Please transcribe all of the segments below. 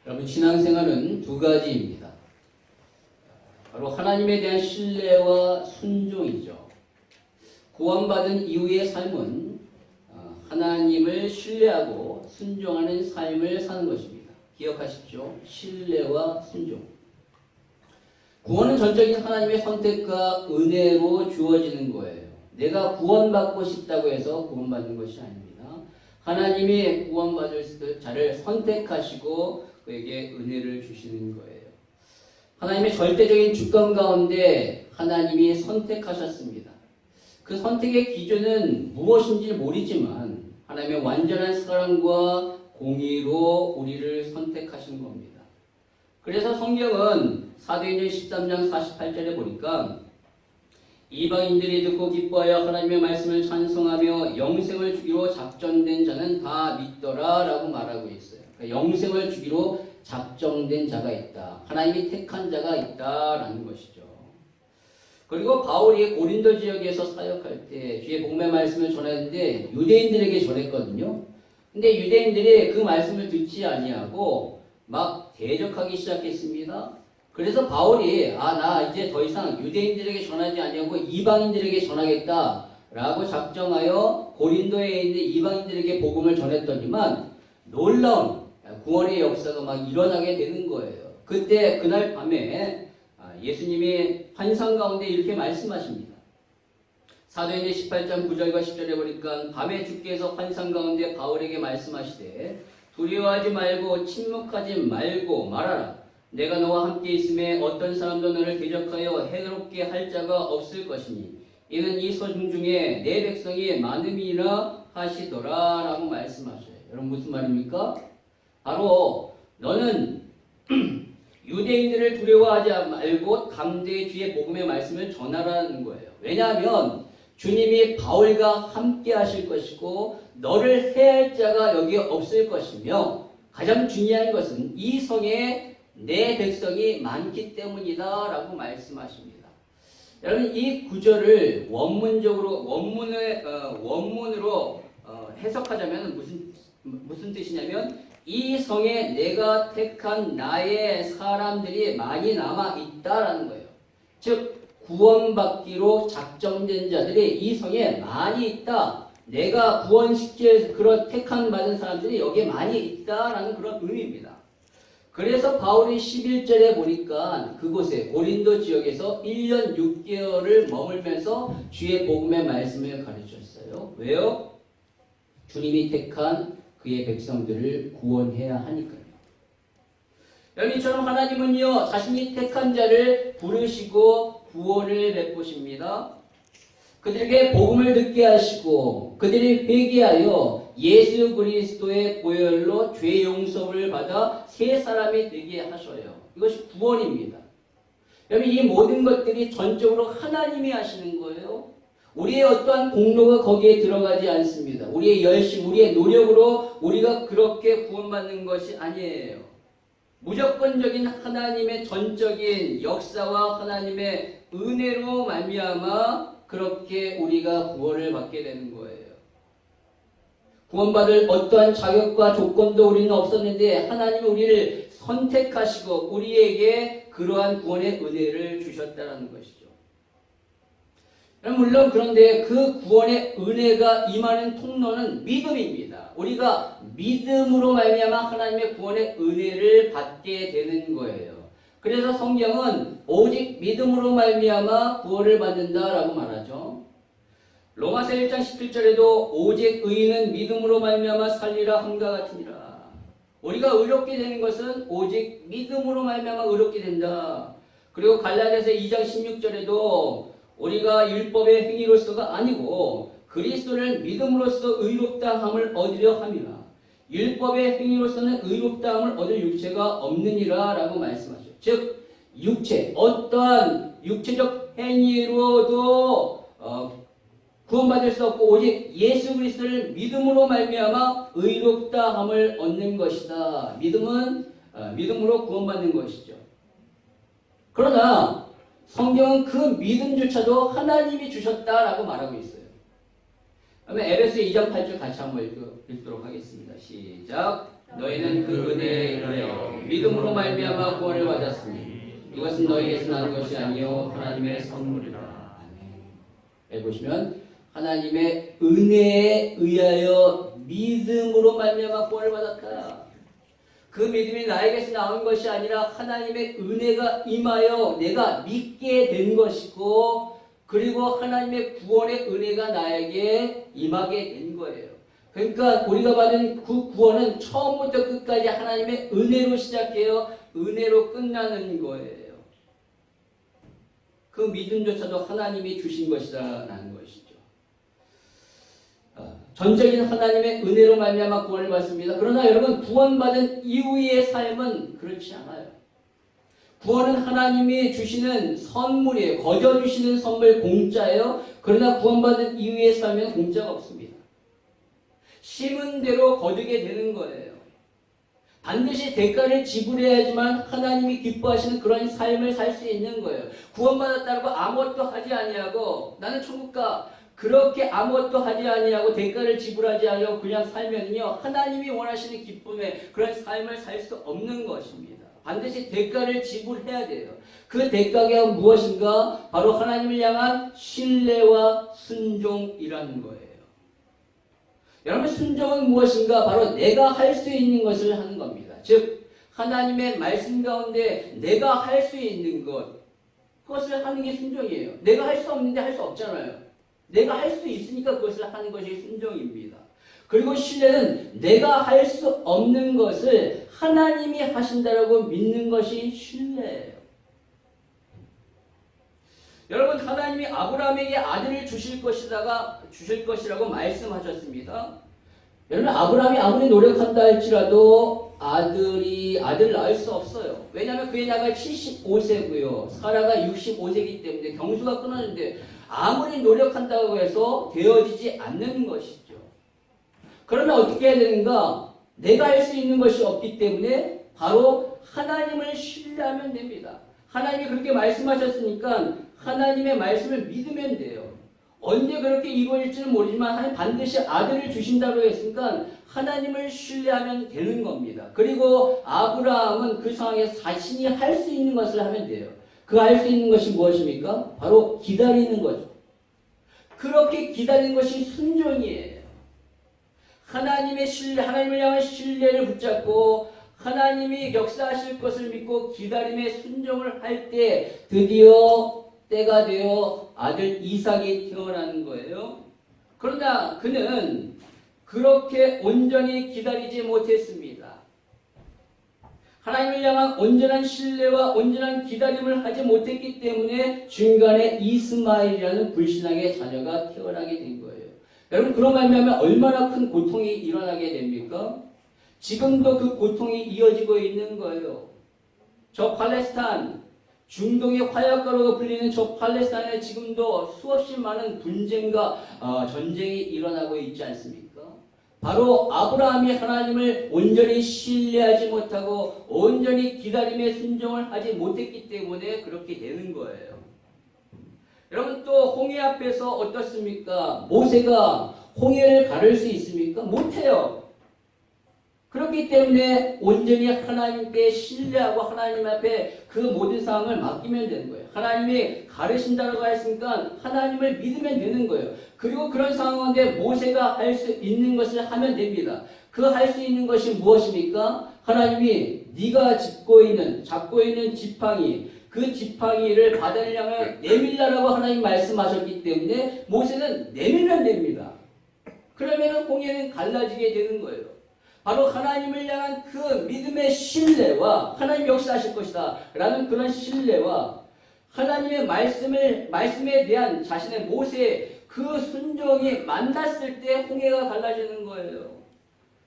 여러분, 신앙생활은 두 가지입니다. 바로 하나님에 대한 신뢰와 순종이죠. 구원받은 이후의 삶은 하나님을 신뢰하고 순종하는 삶을 사는 것입니다. 기억하십시오. 신뢰와 순종. 구원은 전적인 하나님의 선택과 은혜로 주어지는 거예요. 내가 구원받고 싶다고 해서 구원받는 것이 아닙니다. 하나님이 구원받을 자를 선택하시고 그에게 은혜를 주시는 거예요. 하나님의 절대적인 주권 가운데 하나님이 선택하셨습니다. 그 선택의 기준은 무엇인지 모르지만 하나님의 완전한 사랑과 공의로 우리를 선택하신 겁니다. 그래서 성경은 사도행전 13장 48절에 보니까 이방인들이 듣고 기뻐하여 하나님의 말씀을 찬송하며 영생을 주기로 작정된 자는 다 믿더라 라고 말하고 있어요. 그러니까 영생을 주기로 작정된 자가 있다. 하나님이 택한 자가 있다라는 것이죠. 그리고 바울이 고린도 지역에서 사역할 때 주의 복음의 말씀을 전했는데 유대인들에게 전했거든요. 근데 유대인들이 그 말씀을 듣지 아니하고 막 대적하기 시작했습니다. 그래서 바울이 나 이제 더 이상 유대인들에게 전하지 아니하고 이방인들에게 전하겠다라고 작정하여 고린도에 있는 이방인들에게 복음을 전했더니만 놀라운 구원의 역사가 막 일어나게 되는 거예요. 그때 그날 밤에 예수님이 환상 가운데 이렇게 말씀하십니다. 사도행전 18장 9절과 10절에 보니까 밤에 주께서 환상 가운데 바울에게 말씀하시되 두려워하지 말고 침묵하지 말고 말하라. 내가 너와 함께 있음에 어떤 사람도 너를 대적하여 해롭게 할 자가 없을 것이니 이는 이 서중 중에 내 백성이 많음이라 하시더라 라고 말씀하셔요. 여러분 무슨 말입니까? 바로 너는 유대인들을 두려워하지 말고 담대히 주의 복음의 말씀을 전하라는 거예요. 왜냐하면 주님이 바울과 함께 하실 것이고 너를 해할 자가 여기 없을 것이며 가장 중요한 것은 이 성에 내 백성이 많기 때문이다 라고 말씀하십니다. 여러분 이 구절을 원문으로 해석하자면 무슨 뜻이냐면 이 성에 내가 택한 나의 사람들이 많이 남아 있다라는 거예요. 즉 구원받기로 작정된 자들이 이 성에 많이 있다. 내가 구원시킬 그런 택한 받은 사람들이 여기에 많이 있다라는 그런 의미입니다. 그래서 바울이 11절에 보니까 그곳에 고린도 지역에서 1년 6개월을 머물면서 주의 복음의 말씀을 가르쳤어요. 왜요? 주님이 택한 그의 백성들을 구원해야 하니까요. 여기처럼 하나님은요 자신이 택한 자를 부르시고 구원을 베푸십니다. 그들에게 복음을 듣게 하시고 그들이 회개하여 예수 그리스도의 보혈로 죄 용서를 받아 새 사람이 되게 하셔요. 이것이 구원입니다. 여러분 이 모든 것들이 전적으로 하나님이 하시는 거예요. 우리의 어떠한 공로가 거기에 들어가지 않습니다. 우리의 열심, 우리의 노력으로 우리가 그렇게 구원받는 것이 아니에요. 무조건적인 하나님의 전적인 역사와 하나님의 은혜로 말미암아 그렇게 우리가 구원을 받게 되는 거예요. 구원받을 어떠한 자격과 조건도 우리는 없었는데 하나님이 우리를 선택하시고 우리에게 그러한 구원의 은혜를 주셨다는 것이죠. 물론 그런데 그 구원의 은혜가 임하는 통로는 믿음입니다. 우리가 믿음으로 말미암아 하나님의 구원의 은혜를 받게 되는 거예요. 그래서 성경은 오직 믿음으로 말미암아 구원을 받는다라고 말하죠. 로마서 1장 17절에도 오직 의인은 믿음으로 말미암아 살리라 함과 같으니라. 우리가 의롭게 되는 것은 오직 믿음으로 말미암아 의롭게 된다. 그리고 갈라디아서 2장 16절에도 우리가 율법의 행위로서가 아니고 그리스도를 믿음으로써 의롭다 함을 얻으려 함이라. 율법의 행위로서는 의롭다 함을 얻을 육체가 없느니라 라고 말씀하죠. 즉 육체, 어떠한 육체적 행위로도 구원받을 수 없고 오직 예수 그리스도를 믿음으로 말미암아 의롭다 함을 얻는 것이다. 믿음은 믿음으로 구원받는 것이죠. 그러나 성경은 그 믿음조차도 하나님이 주셨다라고 말하고 있어요. 그러면 에베소 2장 8절 같이 한번 읽도록 하겠습니다. 시작. 너희는 그 은혜에 이르러 믿음으로 말미암아 구원을 받았으니 이것은 너희에게서 난 것이 아니요 하나님의 선물이라. 여기 보시면 하나님의 은혜에 의하여 믿음으로 말미암아 구원을 받았다. 그 믿음이 나에게서 나온 것이 아니라 하나님의 은혜가 임하여 내가 믿게 된 것이고, 그리고 하나님의 구원의 은혜가 나에게 임하게 된 거예요. 그러니까 우리가 받은 그 구원은 처음부터 끝까지 하나님의 은혜로 시작해요. 은혜로 끝나는 거예요. 그 믿음조차도 하나님이 주신 것이라는 것이죠. 전적인 하나님의 은혜로 말미암아 구원을 받습니다. 그러나 여러분, 구원받은 이후의 삶은 그렇지 않아요. 구원은 하나님이 주시는 선물이에요. 거저 주시는 선물, 공짜예요. 그러나 구원받은 이후의 삶에는 공짜가 없습니다. 심은 대로 거두게 되는 거예요. 반드시 대가를 지불해야지만 하나님이 기뻐하시는 그런 삶을 살 수 있는 거예요. 구원받았다고 아무것도 하지 아니하고 나는 천국 가, 그렇게 아무것도 하지 아니하고 대가를 지불하지 않으려고 그냥 살면요, 하나님이 원하시는 기쁨의 그런 삶을 살 수 없는 것입니다. 반드시 대가를 지불해야 돼요. 그 대가가 무엇인가? 바로 하나님을 향한 신뢰와 순종이라는 거예요. 여러분, 순종은 무엇인가? 바로 내가 할 수 있는 것을 하는 겁니다. 즉 하나님의 말씀 가운데 내가 할 수 있는 것, 그것을 하는 게 순종이에요. 내가 할 수 없는데 할 수 없잖아요. 내가 할 수 있으니까 그것을 하는 것이 순종입니다. 그리고 신뢰는 내가 할 수 없는 것을 하나님이 하신다라고 믿는 것이 신뢰예요. 여러분, 하나님이 아브라함에게 아들을 주실 것이라고 말씀하셨습니다. 여러분, 아브라함이 아무리 노력한다 할지라도 아들을 낳을 수 없어요. 왜냐하면 그의 나이가 75세고요. 사라가 65세이기 때문에 경수가 끊어졌는데 아무리 노력한다고 해서 되어지지 않는 것이죠. 그러면 어떻게 해야 되는가? 내가 할 수 있는 것이 없기 때문에 바로 하나님을 신뢰하면 됩니다. 하나님이 그렇게 말씀하셨으니까 하나님의 말씀을 믿으면 돼요. 언제 그렇게 이루어질지는 모르지만 하나님 반드시 아들을 주신다고 했으니까 하나님을 신뢰하면 되는 겁니다. 그리고 아브라함은 그 상황에서 자신이 할 수 있는 것을 하면 돼요. 그 할 수 있는 것이 무엇입니까? 바로 기다리는 거죠. 그렇게 기다리는 것이 순종이에요. 하나님을 향한 신뢰를 붙잡고 하나님이 역사하실 것을 믿고 기다림에 순종을 할 때 드디어 때가 되어 아들 이삭이 태어나는 거예요. 그러나 그는 그렇게 온전히 기다리지 못했습니다. 하나님을 향한 온전한 신뢰와 온전한 기다림을 하지 못했기 때문에 중간에 이스마엘이라는 불신앙의 자녀가 태어나게 된 거예요. 여러분, 그런 말미암아 얼마나 큰 고통이 일어나게 됩니까? 지금도 그 고통이 이어지고 있는 거예요. 저 팔레스타인, 중동의 화약가로 불리는 저 팔레스타인에 지금도 수없이 많은 분쟁과 전쟁이 일어나고 있지 않습니까? 바로 아브라함이 하나님을 온전히 신뢰하지 못하고 온전히 기다림에 순종을 하지 못했기 때문에 그렇게 되는 거예요. 여러분, 또 홍해 앞에서 어떻습니까? 모세가 홍해를 가를 수 있습니까? 못해요. 그렇기 때문에 온전히 하나님께 신뢰하고 하나님 앞에 그 모든 상황을 맡기면 되는 거예요. 하나님이 가르신다고 했으니까 하나님을 믿으면 되는 거예요. 그리고 그런 상황 가운데 모세가 할 수 있는 것을 하면 됩니다. 그 할 수 있는 것이 무엇입니까? 하나님이 네가 잡고 있는 지팡이, 그 지팡이를 바다를 향해 내밀라라고 하나님 말씀하셨기 때문에 모세는 내밀면 됩니다. 그러면 홍해는 갈라지게 되는 거예요. 바로 하나님을 향한 그 믿음의 신뢰와 하나님 역사하실 것이다 라는 그런 신뢰와 하나님의 말씀에 대한 자신의 모세의 그 순종이 만났을 때 홍해가 갈라지는 거예요.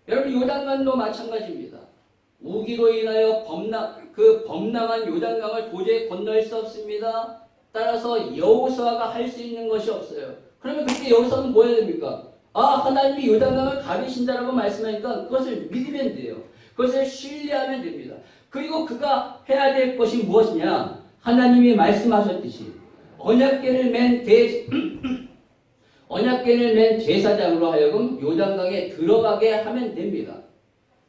여러분, 요단강도 마찬가지입니다. 우기로 인하여 범람한 요단강을 도저히 건널 수 없습니다. 따라서 여호수아가 할 수 있는 것이 없어요. 그러면 그때 여호수아는 뭐 해야 됩니까? 하나님이 요단강을 가르신다라고 말씀하니까 그것을 믿으면 돼요. 그것을 신뢰하면 됩니다. 그리고 그가 해야 될 것이 무엇이냐? 하나님이 말씀하셨듯이 언약궤를 맨 제사장으로 하여금 요단강에 들어가게 하면 됩니다.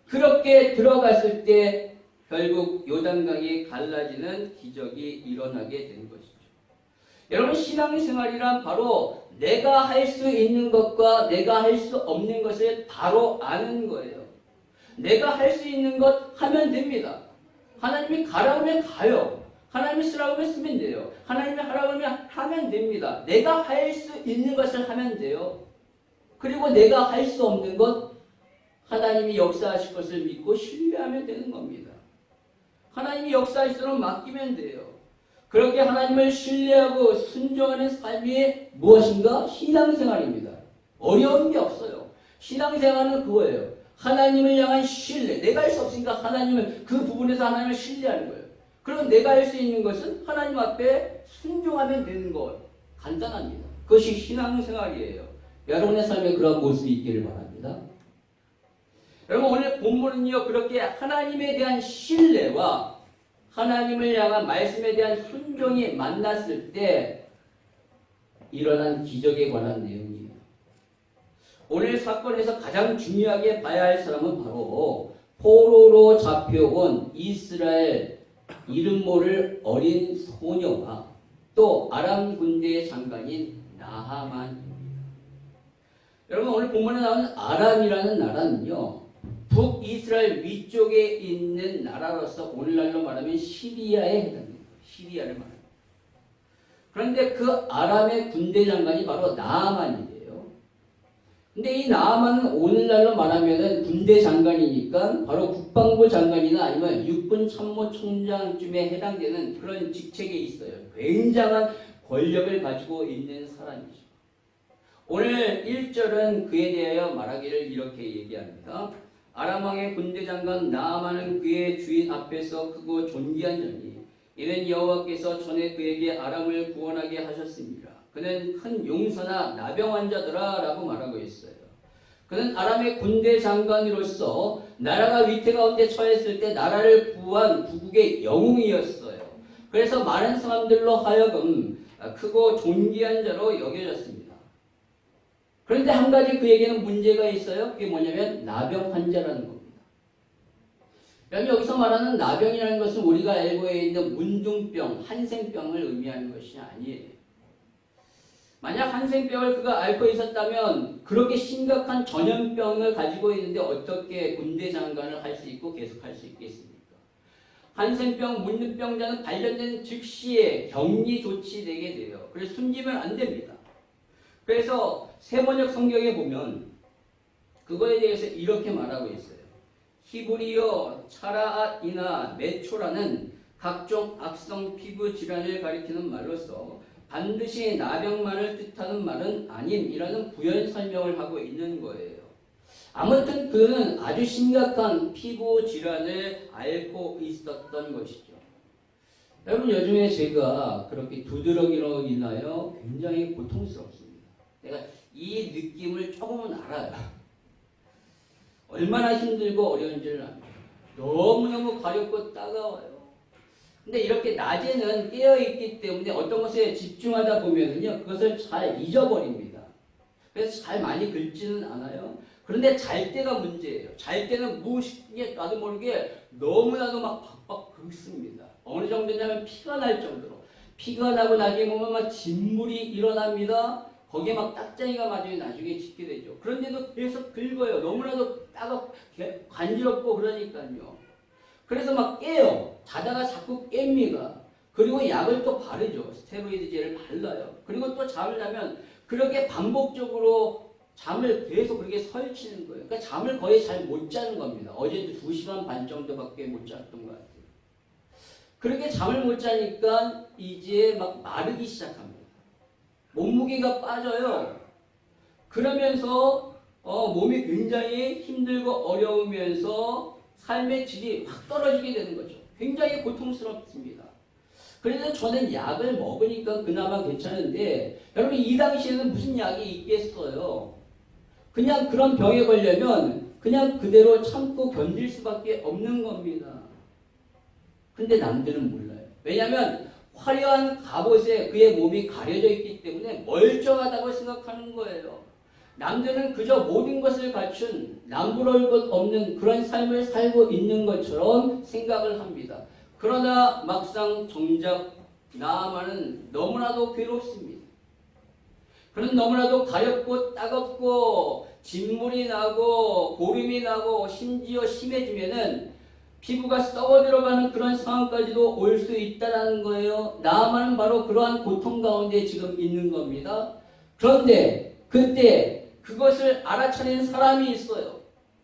그렇게 들어갔을 때 결국 요단강이 갈라지는 기적이 일어나게 된 것이죠. 여러분, 신앙생활이란 바로 내가 할 수 있는 것과 내가 할 수 없는 것을 바로 아는 거예요. 내가 할 수 있는 것 하면 됩니다. 하나님이 가라고 하면 가요. 하나님이 쓰라고 하면 쓰면 돼요. 하나님이 하라고 하면 하면 됩니다. 내가 할 수 있는 것을 하면 돼요. 그리고 내가 할 수 없는 것, 하나님이 역사하실 것을 믿고 신뢰하면 되는 겁니다. 하나님이 역사하시도록 맡기면 돼요. 그렇게 하나님을 신뢰하고 순종하는 삶이 무엇인가? 신앙생활입니다. 어려운 게 없어요. 신앙생활은 그거예요. 하나님을 향한 신뢰. 내가 할 수 없으니까 하나님을, 그 부분에서 하나님을 신뢰하는 거예요. 그리고 내가 할 수 있는 것은 하나님 앞에 순종하면 되는 것. 간단합니다. 그것이 신앙생활이에요. 여러분의 삶에 그런 모습이 있기를 바랍니다. 여러분, 오늘 본문은요, 그렇게 하나님에 대한 신뢰와 하나님을 향한 말씀에 대한 순종이 만났을 때 일어난 기적에 관한 내용이에요. 오늘 사건에서 가장 중요하게 봐야 할 사람은 바로 포로로 잡혀온 이스라엘 이름 모를 어린 소녀와 또 아람 군대의 장관인 나하만입니다. 여러분, 오늘 본문에 나오는 아람이라는 나라는요, 북이스라엘 위쪽에 있는 나라로서 오늘날로 말하면 시리아에 해당됩니다. 시리아를 말합니다. 그런데 그 아람의 군대 장관이 바로 나아만이에요. 근데 이 나아만은 오늘날로 말하면 군대 장관이니까 바로 국방부 장관이나 아니면 육군 참모총장쯤에 해당되는 그런 직책에 있어요. 굉장한 권력을 가지고 있는 사람이죠. 오늘 1절은 그에 대하여 말하기를 이렇게 얘기합니다. 아람왕의 군대 장관 나아만은 그의 주인 앞에서 크고 존귀한 자니 이는 여호와께서 전에 그에게 아람을 구원하게 하셨습니다. 그는 큰 용사나 나병 자더라 라고 말하고 있어요. 그는 아람의 군대 장관으로서 나라가 위태 가운데 처했을 때 나라를 구한 구국의 영웅이었어요. 그래서 많은 사람들로 하여금 크고 존귀한 자로 여겨졌습니다. 그런데 한 가지 그에게는 문제가 있어요. 그게 뭐냐면 나병 환자라는 겁니다. 여기서 말하는 나병이라는 것은 우리가 알고 있는 문둥병, 한센병을 의미하는 것이 아니에요. 만약 한센병을 그가 앓고 있었다면 그렇게 심각한 전염병을 가지고 있는데 어떻게 군대 장관을 할 수 있고 계속 할 수 있겠습니까? 한센병, 문둥병자는 발견된 즉시에 격리 조치되게 돼요. 그래서 숨기면 안 됩니다. 그래서 세번역 성경에 보면 그거에 대해서 이렇게 말하고 있어요. 히브리어 차라앗이나 메초라는 각종 악성 피부 질환을 가리키는 말로서 반드시 나병만을 뜻하는 말은 아님이라는 부연 설명을 하고 있는 거예요. 아무튼 그는 아주 심각한 피부 질환을 앓고 있었던 것이죠. 여러분, 요즘에 제가 그렇게 두드러기로 인하여 굉장히 고통스럽습니다. 내가 이 느낌을 조금은 알아요. 얼마나 힘들고 어려운지를 압니다. 너무너무 가렵고 따가워요. 근데 이렇게 낮에는 깨어있기 때문에 어떤 것에 집중하다 보면요, 그것을 잘 잊어버립니다. 그래서 잘 많이 긁지는 않아요. 그런데 잘 때가 문제예요. 잘 때는 무엇인지 나도 모르게 너무나도 막 박박 긁습니다. 어느 정도냐면 피가 날 정도로. 피가 나고 나중에 보면 막 진물이 일어납니다. 거기에 막 딱쟁이가 나중에 짓게 되죠. 그런데도 계속 긁어요. 너무나도 간지럽고 그러니까요. 그래서 막 깨요. 자다가 자꾸 깹니다. 그리고 약을 또 바르죠. 스테로이드제를 발라요. 그리고 또 잠을 자면 그렇게 반복적으로 잠을 계속 그렇게 설치는 거예요. 그러니까 잠을 거의 잘 못 자는 겁니다. 어제도 2시간 반 정도밖에 못 잤던 것 같아요. 그렇게 잠을 못 자니까 이제 막 마르기 시작합니다. 몸무게가 빠져요. 그러면서 몸이 굉장히 힘들고 어려우면서 삶의 질이 확 떨어지게 되는 거죠. 굉장히 고통스럽습니다. 그래서 저는 약을 먹으니까 그나마 괜찮은데 여러분, 이 당시에는 무슨 약이 있겠어요? 그냥 그런 병에 걸려면 그냥 그대로 참고 견딜 수밖에 없는 겁니다. 근데 남들은 몰라요. 왜냐하면 화려한 갑옷에 그의 몸이 가려져 있기 때문에 멀쩡하다고 생각하는 거예요. 남들은 그저 모든 것을 갖춘 남부러울 것 없는 그런 삶을 살고 있는 것처럼 생각을 합니다. 그러나 막상 정작 나아만은 너무나도 괴롭습니다. 그는 너무나도 가렵고 따갑고 진물이 나고 고름이 나고 심지어 심해지면은 피부가 썩어 들어가는 그런 상황까지도 올 수 있다는 거예요. 나아만은 바로 그러한 고통 가운데 지금 있는 겁니다. 그런데 그때 그것을 알아차린 사람이 있어요.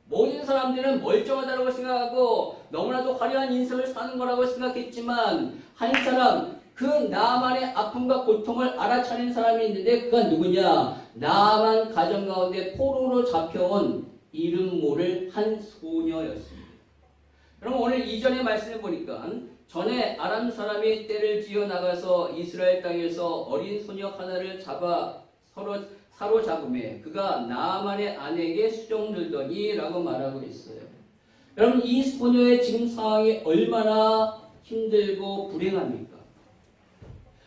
모든 사람들은 멀쩡하다고 생각하고 너무나도 화려한 인생을 사는 거라고 생각했지만 한 사람, 그 나아만의 아픔과 고통을 알아차린 사람이 있는데 그가 누구냐? 나아만 가정 가운데 포로로 잡혀온 이름 모를 한 소녀였습니다. 그럼 오늘 이전의 말씀을 보니까 전에 아람 사람이 떼를 지어 나가서 이스라엘 땅에서 어린 소녀 하나를 잡아 사로잡음에 그가 나아만의 아내에게 수종 들더니 라고 말하고 있어요. 여러분, 이 소녀의 지금 상황이 얼마나 힘들고 불행합니까?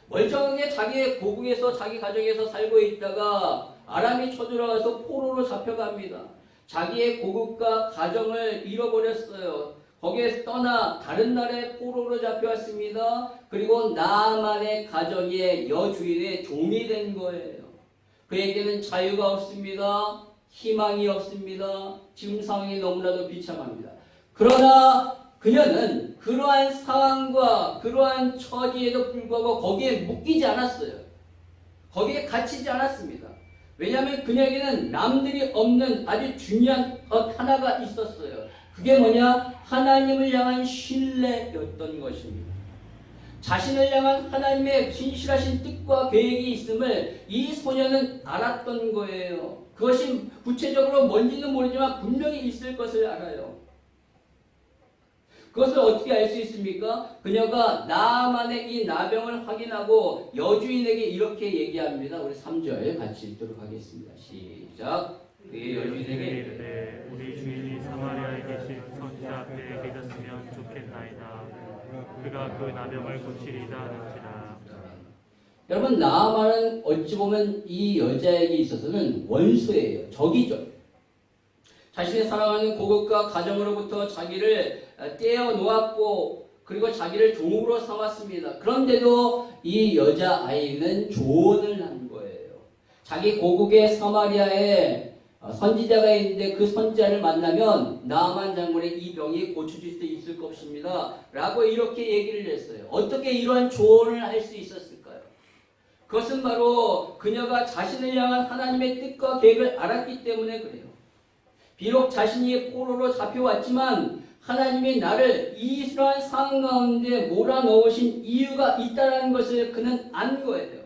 멀쩡하게 자기의 고국에서 자기 가정에서 살고 있다가 아람이 쳐들어와서 포로로 잡혀갑니다. 자기의 고국과 가정을 잃어버렸어요. 거기에 떠나 다른 나라의 포로로 잡혀왔습니다. 그리고 나아만의 가정의 여주인의 종이 된 거예요. 그에게는 자유가 없습니다. 희망이 없습니다. 지금 상황이 너무나도 비참합니다. 그러나 그녀는 그러한 상황과 그러한 처지에도 불구하고 거기에 묶이지 않았어요. 거기에 갇히지 않았습니다. 왜냐하면 그녀에게는 남들이 없는 아주 중요한 것 하나가 있었어요. 그게 뭐냐? 하나님을 향한 신뢰였던 것입니다. 자신을 향한 하나님의 신실하신 뜻과 계획이 있음을 이 소녀는 알았던 거예요. 그것이 구체적으로 뭔지는 모르지만 분명히 있을 것을 알아요. 그것을 어떻게 알 수 있습니까? 그녀가 나아만의 이 나병을 확인하고 여주인에게 이렇게 얘기합니다. 우리 3절 같이 읽도록 하겠습니다. 시작. 그의 여주인에게 이르되 우리 주인이 사마리아에 계신 선지자 앞에 계셨으면 좋겠나이다. 그가 그 나병을 고치리다 하는지라. 여러분, 나아만은 어찌 보면 이 여자에게 있어서는 원수예요. 적이죠. 자신의 사랑하는 고국과 가정으로부터 자기를 떼어 놓았고 그리고 자기를 종으로 삼았습니다. 그런데도 이 여자아이는 조언을 한 거예요. 자기 고국의 사마리아에 선지자가 있는데 그 선지자를 만나면 나아만 장군의 이 병이 고쳐질 수 있을 것입니다. 라고 이렇게 얘기를 했어요. 어떻게 이러한 조언을 할 수 있었을까요? 그것은 바로 그녀가 자신을 향한 하나님의 뜻과 계획을 알았기 때문에 그래요. 비록 자신이 포로로 잡혀왔지만 하나님이 나를 이러한 상황 가운데 몰아넣으신 이유가 있다는 것을 그는 안 거예요.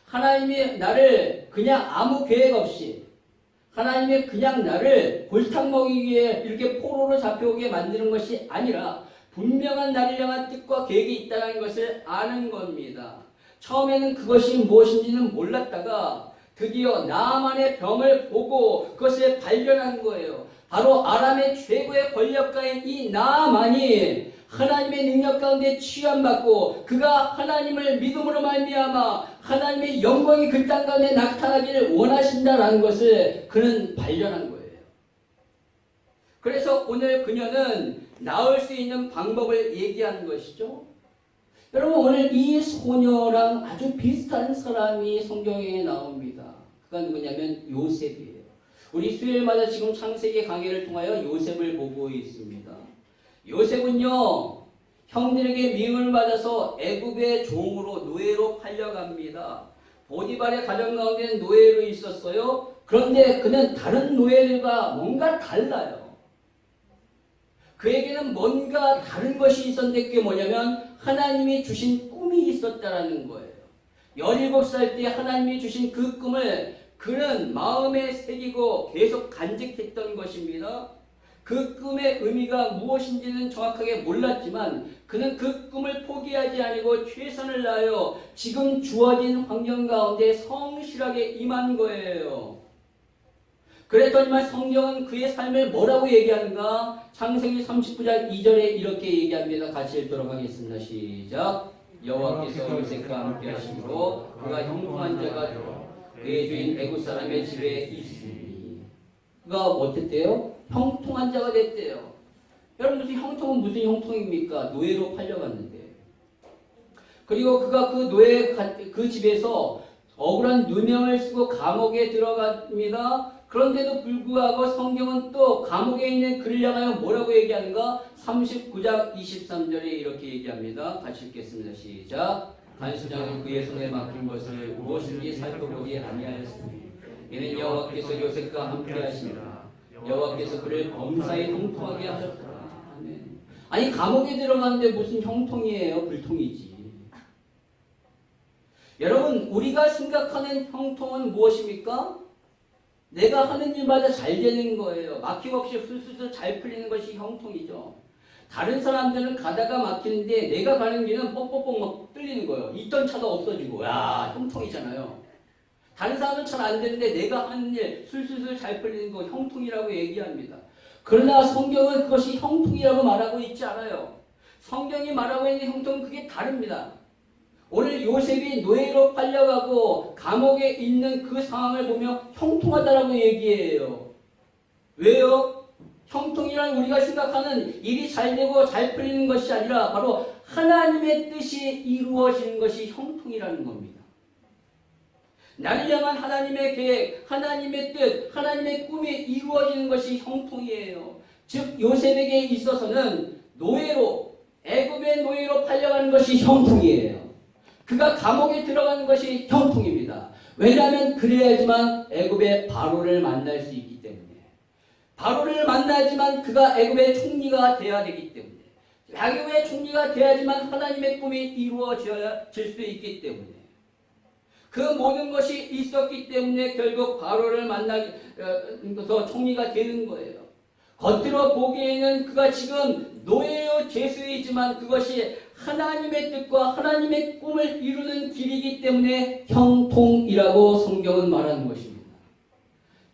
하나님이 나를 그냥 아무 계획 없이 하나님이 그냥 나를 골탕 먹이기 위해 이렇게 포로로 잡혀오게 만드는 것이 아니라 분명한 나를 향한 뜻과 계획이 있다는 것을 아는 겁니다. 처음에는 그것이 무엇인지는 몰랐다가 드디어 나아만의 병을 보고 그것을 발견한 거예요. 바로 아람의 최고의 권력가인 이 나아만이 하나님의 능력 가운데 취함받고 그가 하나님을 믿음으로 말미암아 하나님의 영광이 그 땅 가운데 나타나기를 원하신다라는 것을 그는 발견한 거예요. 그래서 오늘 그녀는 나을 수 있는 방법을 얘기한 것이죠. 여러분, 오늘 이 소녀랑 아주 비슷한 사람이 성경에 나옵니다. 그가 누구냐면 요셉이에요. 우리 수요일마다 지금 창세기 강의를 통하여 요셉을 보고 있습니다. 요셉은요, 형들에게 미움을 받아서 애굽의 종으로 노예로 팔려갑니다. 보디발의 가정 가운데는 노예로 있었어요. 그런데 그는 다른 노예들과 뭔가 달라요. 그에게는 뭔가 다른 것이 있었는데 그게 뭐냐면 하나님이 주신 꿈이 있었다라는 거예요. 17살 때 하나님이 주신 그 꿈을 그는 마음에 새기고 계속 간직했던 것입니다. 그 꿈의 의미가 무엇인지는 정확하게 몰랐지만 그는 그 꿈을 포기하지 아니고 최선을 다하여 지금 주어진 환경 가운데 성실하게 임한 거예요. 그랬더니만 성경은 그의 삶을 뭐라고 얘기하는가? 창세기 39장 2절에 이렇게 얘기합니다. 같이 읽도록 하겠습니다. 시작. 여호와께서 요셉과 함께 하심으로 그가 형통한 자가 되어 그의 주인 애굽 사람의 집에 있으니. 그가 어땠대요? 형통한 자가 됐대요. 여러분 무슨 형통은 무슨 형통입니까? 노예로 팔려갔는데. 그리고 그가 그 집에서 억울한 누명을 쓰고 감옥에 들어갑니다. 그런데도 불구하고 성경은 또 감옥에 있는 그를 향하여 뭐라고 얘기하는가? 39장 23절에 이렇게 얘기합니다. 같이 읽겠습니다. 시작. 간수장은 그의 손에 맡긴 것을 무엇인지 살펴보지 아니하였으니 이는 여호와께서 요셉과 함께 하시니라. 여호와께서 그를 범사에 형통하게 하셨더라. 아멘. 아니 감옥에 들어갔는데 무슨 형통이에요? 불통이지. 여러분 우리가 생각하는 형통은 무엇입니까? 내가 하는 일마다 잘 되는 거예요. 막힘없이 술술 잘 풀리는 것이 형통이죠. 다른 사람들은 가다가 막히는데 내가 가는 길은 뻑뻑뻑 막 뚫리는 거예요. 있던 차도 없어지고. 야, 형통이잖아요. 다른 사람은 잘 안 되는데 내가 하는 일 술술 잘 풀리는 거 형통이라고 얘기합니다. 그러나 성경은 그것이 형통이라고 말하고 있지 않아요. 성경이 말하고 있는 형통은 그게 다릅니다. 오늘 요셉이 노예로 팔려가고 감옥에 있는 그 상황을 보며 형통하다라고 얘기해요. 왜요? 형통이란 우리가 생각하는 일이 잘 되고 잘 풀리는 것이 아니라 바로 하나님의 뜻이 이루어지는 것이 형통이라는 겁니다. 나를 향한 하나님의 계획, 하나님의 뜻, 하나님의 꿈이 이루어지는 것이 형통이에요. 즉 요셉에게 있어서는 노예로, 애굽의 노예로 팔려가는 것이 형통이에요. 그가 감옥에 들어가는 것이 형통입니다. 왜냐하면 그래야지만 애굽의 바로를 만날 수 있기 때문에. 바로를 만나야지만 그가 애굽의 총리가 되어야 되기 때문에. 애굽의 총리가 돼야지만 하나님의 꿈이 이루어질 수 있기 때문에. 그 모든 것이 있었기 때문에 결국 바로를 만나서 총리가 되는 거예요. 겉으로 보기에는 그가 지금 노예요 죄수이지만 그것이 하나님의 뜻과 하나님의 꿈을 이루는 길이기 때문에 형통이라고 성경은 말하는 것입니다.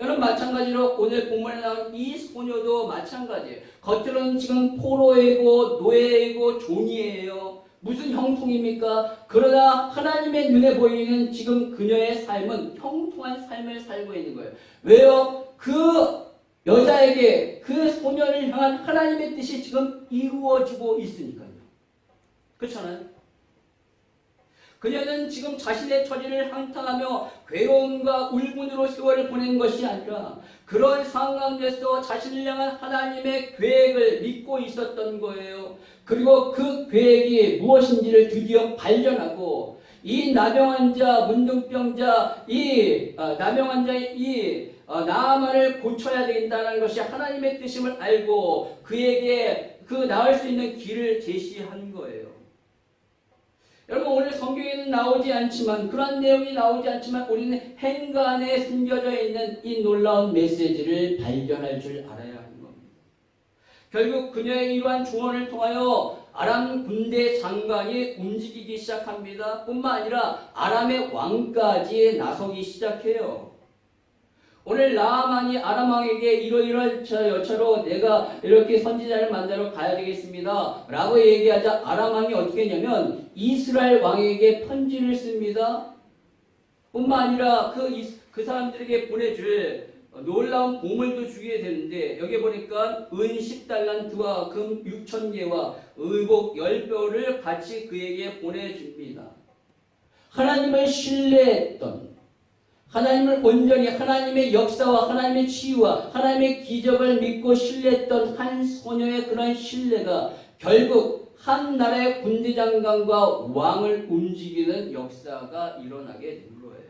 여러분 마찬가지로 오늘 본문에 나온 이 소녀도 마찬가지예요. 겉으로는 지금 포로이고 노예이고 종이에요. 무슨 형통입니까? 그러나 하나님의 눈에 보이는 지금 그녀의 삶은 형통한 삶을 살고 있는 거예요. 왜요? 그 여자에게 그 소녀를 향한 하나님의 뜻이 지금 이루어지고 있으니까요. 그렇잖아요. 그녀는 지금 자신의 처지를 한탄하며 괴로움과 울분으로 세월을 보낸 것이 아니라 그런 상황 속에서 자신을 향한 하나님의 계획을 믿고 있었던 거예요. 그리고 그 계획이 무엇인지를 드디어 발견하고 이 나병 환자, 문둥병자, 나병 환자의 나아만을 고쳐야 되겠다는 것이 하나님의 뜻임을 알고 그에게 그 나을 수 있는 길을 제시한 거예요. 여러분 오늘 성경에는 나오지 않지만 그런 내용이 나오지 않지만 우리는 행간에 숨겨져 있는 이 놀라운 메시지를 발견할 줄 알아야 하는 겁니다. 결국 그녀의 이러한 조언을 통하여 아람 군대 장관이 움직이기 시작합니다. 뿐만 아니라 아람의 왕까지 나서기 시작해요. 오늘 나아만이 아람 왕에게 이러이러한 여차로 내가 이렇게 선지자를 만나러 가야 되겠습니다 라고 얘기하자 아람 왕이 어떻게 했냐면 이스라엘 왕에게 편지를 씁니다. 뿐만 아니라 그 사람들에게 보내줄 놀라운 보물도 주게 되는데 여기 보니까 은 10달란트와 금 6,000개와 의복 10뼈를 같이 그에게 보내줍니다. 하나님을 신뢰했던 하나님을 온전히 하나님의 역사와 하나님의 치유와 하나님의 기적을 믿고 신뢰했던 한 소녀의 그런 신뢰가 결국 한 나라의 군대 장관과 왕을 움직이는 역사가 일어나게 된 거예요.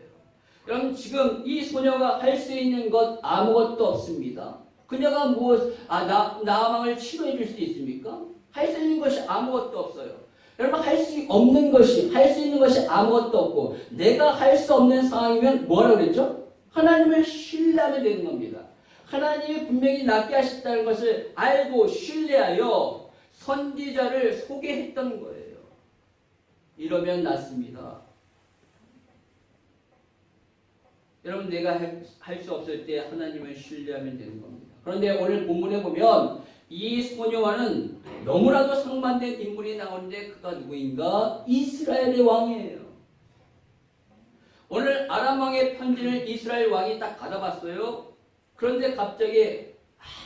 여러분 지금 이 소녀가 할 수 있는 것 아무것도 없습니다. 그녀가 나아망을 치료해 줄 수 있습니까? 할 수 있는 것이 아무것도 없어요. 여러분 할 수 있는 것이 아무것도 없고 내가 할 수 없는 상황이면 뭐라고 그랬죠? 하나님을 신뢰하면 되는 겁니다. 하나님이 분명히 낫게 하셨다는 것을 알고 신뢰하여 선지자를 소개했던 거예요. 이러면 낫습니다. 여러분 내가 할 수 없을 때 하나님을 신뢰하면 되는 겁니다. 그런데 오늘 본문에 보면 이 소녀와는 너무나도 상반된 인물이 나오는데 그가 누구인가? 이스라엘의 왕이에요. 오늘 아람 왕의 편지를 이스라엘 왕이 딱 받아봤어요. 그런데 갑자기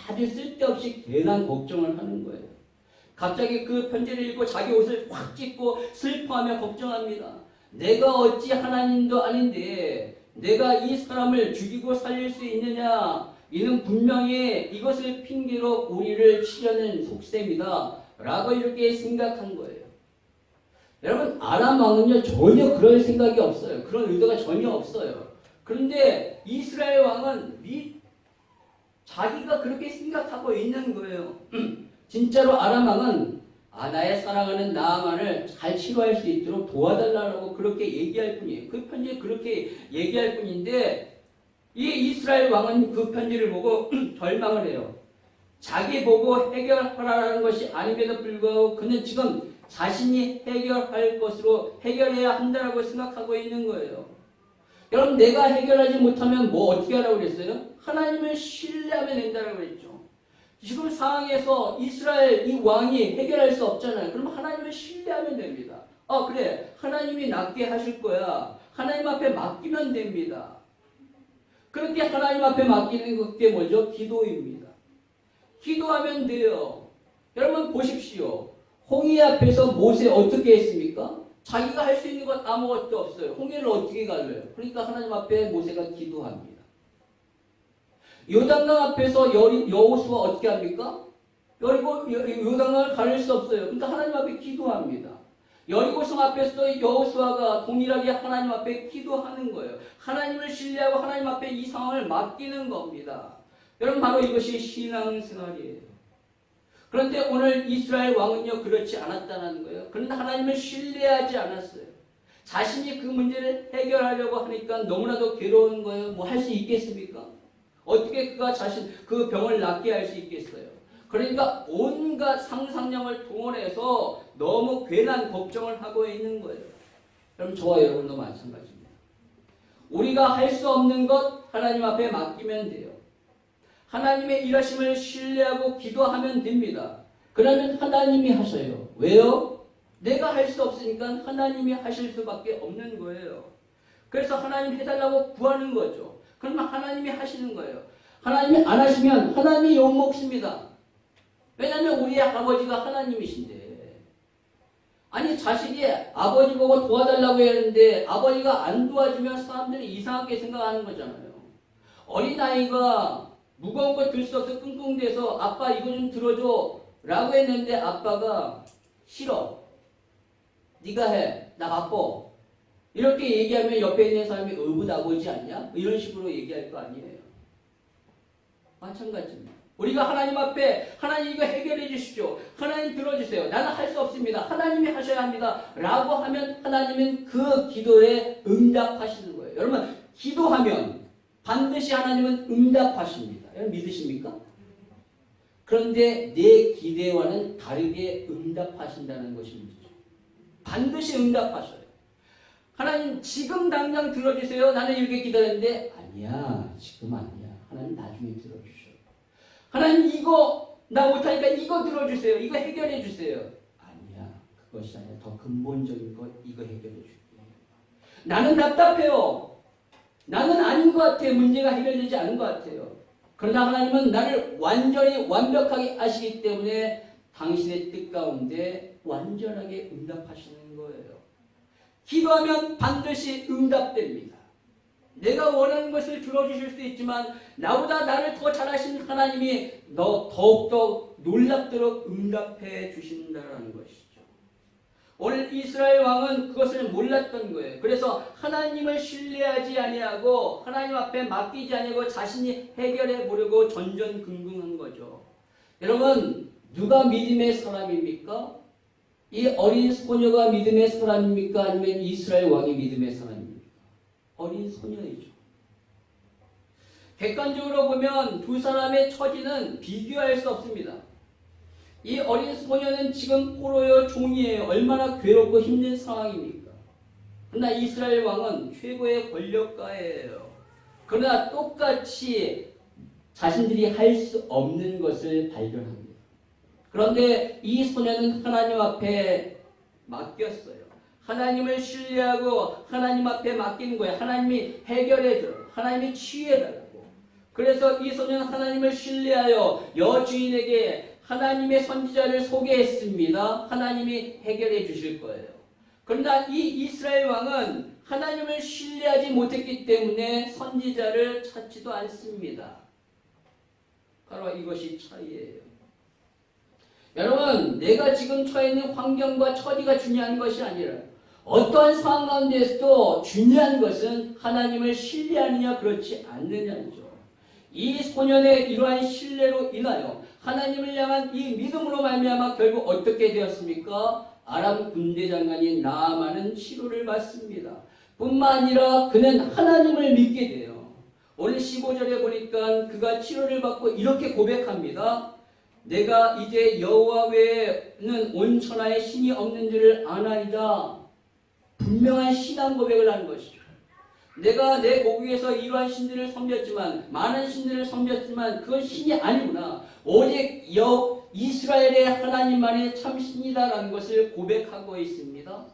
아주 쓸데없이 괜한 걱정을 하는 거예요. 갑자기 그 편지를 읽고 자기 옷을 확 찢고 슬퍼하며 걱정합니다. 내가 어찌 하나님도 아닌데 내가 이 사람을 죽이고 살릴 수 있느냐? 이는 분명히 이것을 핑계로 우리를 치려는 속셈이다 라고 이렇게 생각한 거예요. 여러분, 아람 왕은요 전혀 그럴 생각이 없어요. 그런 의도가 전혀 없어요. 그런데 이스라엘 왕은 자기가 그렇게 생각하고 있는 거예요. 진짜로 아람 왕은 나의 사랑하는 나아만을 잘 치료할 수 있도록 도와달라고 그렇게 얘기할 뿐이에요. 그 편지에 그렇게 얘기할 뿐인데 이 이스라엘 왕은 그 편지를 보고 절망을 해요. 자기 보고 해결하라는 것이 아님에도 불구하고 그는 지금 자신이 해결할 것으로 해결해야 한다고 생각하고 있는 거예요. 여러분, 내가 해결하지 못하면 뭐 어떻게 하라고 그랬어요? 하나님을 신뢰하면 된다고 그랬죠. 지금 상황에서 이스라엘 이 왕이 해결할 수 없잖아요. 그럼 하나님을 신뢰하면 됩니다. 그래, 하나님이 낫게 하실 거야. 하나님 앞에 맡기면 됩니다. 그렇게 하나님 앞에 맡기는 게 뭐죠? 기도입니다. 기도하면 돼요. 여러분 보십시오. 홍해 앞에서 모세 어떻게 했습니까? 자기가 할 수 있는 것 아무것도 없어요. 홍해를 어떻게 갈려요? 그러니까 하나님 앞에 모세가 기도합니다. 요단강 앞에서 여호수아 어떻게 합니까? 요단강을 가릴 수 없어요. 그러니까 하나님 앞에 기도합니다. 여리고성 앞에서도 여호수아가 동일하게 하나님 앞에 기도하는 거예요. 하나님을 신뢰하고 하나님 앞에 이 상황을 맡기는 겁니다. 여러분, 바로 이것이 신앙생활이에요. 그런데 오늘 이스라엘 왕은요 그렇지 않았다는 거예요. 그런데 하나님을 신뢰하지 않았어요. 자신이 그 문제를 해결하려고 하니까 너무나도 괴로운 거예요. 뭐 할 수 있겠습니까? 어떻게 그가 그 병을 낫게 할 수 있겠어요? 그러니까 온갖 상상력을 동원해서 너무 괜한 걱정을 하고 있는 거예요. 그럼 저와 여러분도 마찬가지입니다. 우리가 할 수 없는 것 하나님 앞에 맡기면 돼요. 하나님의 일하심을 신뢰하고 기도하면 됩니다. 그러면 하나님이 하셔요. 왜요? 내가 할 수 없으니까 하나님이 하실 수밖에 없는 거예요. 그래서 하나님 해달라고 구하는 거죠. 그러면 하나님이 하시는 거예요. 하나님이 안 하시면 하나님이 욕먹습니다. 왜냐하면 우리의 아버지가 하나님이신데. 아니, 자식이 아버지 보고 도와달라고 했는데 아버지가 안 도와주면 사람들이 이상하게 생각하는 거잖아요. 어린아이가 무거운 거 들 수 없어 끙끙대서 아빠 이거 좀 들어줘 라고 했는데 아빠가 싫어. 네가 해. 나 바빠. 이렇게 얘기하면 옆에 있는 사람이 의붓아버지 않냐? 이런 식으로 얘기할 거 아니에요. 마찬가지입니다. 우리가 하나님 앞에 하나님 이거 해결해 주십시오. 하나님 들어주세요. 나는 할 수 없습니다. 하나님이 하셔야 합니다. 라고 하면 하나님은 그 기도에 응답하시는 거예요. 여러분, 기도하면 반드시 하나님은 응답하십니다. 여러분 믿으십니까? 그런데 내 기대와는 다르게 응답하신다는 것입니다. 반드시 응답하셔요. 하나님 지금 당장 들어주세요. 나는 이렇게 기다렸는데 아니야. 지금 아니야. 하나님 나중에 들어주셔. 하나님 이거 나 못하니까 이거 들어주세요. 이거 해결해 주세요. 아니야. 그것이 아니라 더 근본적인 것 이거 해결해 줄게. 나는 답답해요. 나는 아닌 것 같아요. 문제가 해결되지 않은 것 같아요. 그러나 하나님은 나를 완전히 완벽하게 아시기 때문에 당신의 뜻 가운데 완전하게 응답하시는 거예요. 기도하면 반드시 응답됩니다. 내가 원하는 것을 들어주실 수 있지만 나보다 나를 더 잘하신 하나님이 더욱더 놀랍도록 응답해 주신다는 것이죠. 오늘 이스라엘 왕은 그것을 몰랐던 거예요. 그래서 하나님을 신뢰하지 아니하고 하나님 앞에 맡기지 아니하고 자신이 해결해 보려고 전전긍긍한 거죠. 여러분, 누가 믿음의 사람입니까? 이 어린 소녀가 믿음의 사람입니까? 아니면 이스라엘 왕이 믿음의 사람입니까? 어린 소녀이죠. 객관적으로 보면 두 사람의 처지는 비교할 수 없습니다. 이 어린 소녀는 지금 포로요 종이에요. 얼마나 괴롭고 힘든 상황입니까? 그러나 이스라엘 왕은 최고의 권력가예요. 그러나 똑같이 자신들이 할 수 없는 것을 발견합니다. 그런데 이 소녀는 하나님 앞에 맡겼어요. 하나님을 신뢰하고 하나님 앞에 맡기는 거예요. 하나님이 해결해 줘. 하나님이 치유해 달라고. 그래서 이 소년은 하나님을 신뢰하여 여주인에게 하나님의 선지자를 소개했습니다. 하나님이 해결해 주실 거예요. 그러나 이 이스라엘 왕은 하나님을 신뢰하지 못했기 때문에 선지자를 찾지도 않습니다. 바로 이것이 차이예요. 여러분, 내가 지금 처해 있는 환경과 처지가 중요한 것이 아니라 어떠한 상황 가운데서도 중요한 것은 하나님을 신뢰하느냐 그렇지 않느냐죠. 이 소년의 이러한 신뢰로 인하여 하나님을 향한 이 믿음으로 말미암아 결국 어떻게 되었습니까? 아람 군대 장관인 나아만은 치료를 받습니다. 뿐만 아니라 그는 하나님을 믿게 돼요. 오늘 15절에 보니까 그가 치료를 받고 이렇게 고백합니다. 내가 이제 여호와 외에는 온 천하에 신이 없는 줄을 아나이다. 분명한 신앙 고백을 하는 것이죠. 내가 내 고국에서 이러한 신들을 섬겼지만, 많은 신들을 섬겼지만 그건 신이 아니구나. 오직 이스라엘의 하나님만이 참 신이다라는 것을 고백하고 있습니다.